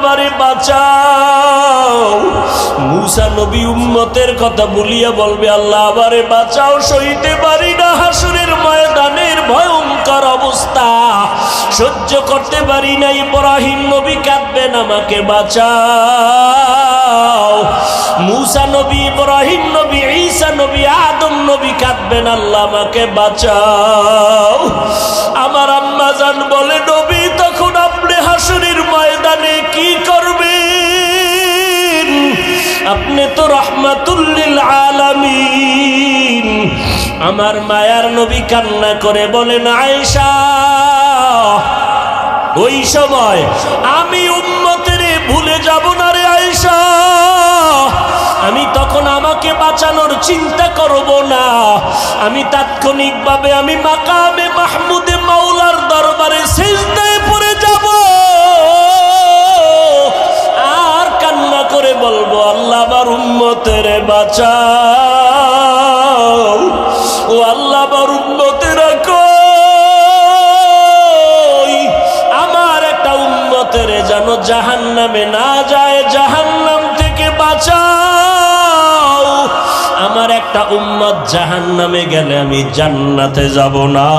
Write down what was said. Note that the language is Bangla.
আমারে বাঁচাও। মূসা নবী উম্মতের কথা বলিয়া বলবে, আল্লাহ আমারে বাঁচাও, সইতে পারি না হাসরের ময়দানের ভয়ঙ্কর অবস্থা, সহ্য করতে পারি না। ইব্রাহিম নবী কাঁদবেন, আমাকে বাঁচাও। মূসা নবী, ইব্রাহিম নবী, ঈসা নবী, আদম নবী কাঁদবেন, আল্লাহ আমাকে বাঁচাও। আমার আম্মা জান বলে, নবী তখন আপনি হাসরের ময়দানে কি করবেন? আপনি তো রাহমাতুল লিল আলামিন। আমার মায়ার নবী কান্না করে বলেন, আয়েশা ওই সময় আমি উম্মতের ভুলে যাব না রে আয়েশা। আমি তখন আমাকে বাঁচানোর চিন্তা করব না, আমি তাৎক্ষণিকভাবে আমি মাকামে মাহমুদে মাওলার দরবারে সিজদায় পড়ে যাব আর কান্না করে বলবো, আল্লাহ আমার উম্মতের বাঁচাও। ও আল্লাহ আমার উম্মতেরা কই? আমার একটা উম্মতের যেন জাহান্নামে না যায়, জাহান্নাম থেকে বাঁচাও। আমার একটা উম্মত জাহান্নামে গেলে আমি জান্নাতে যাব না।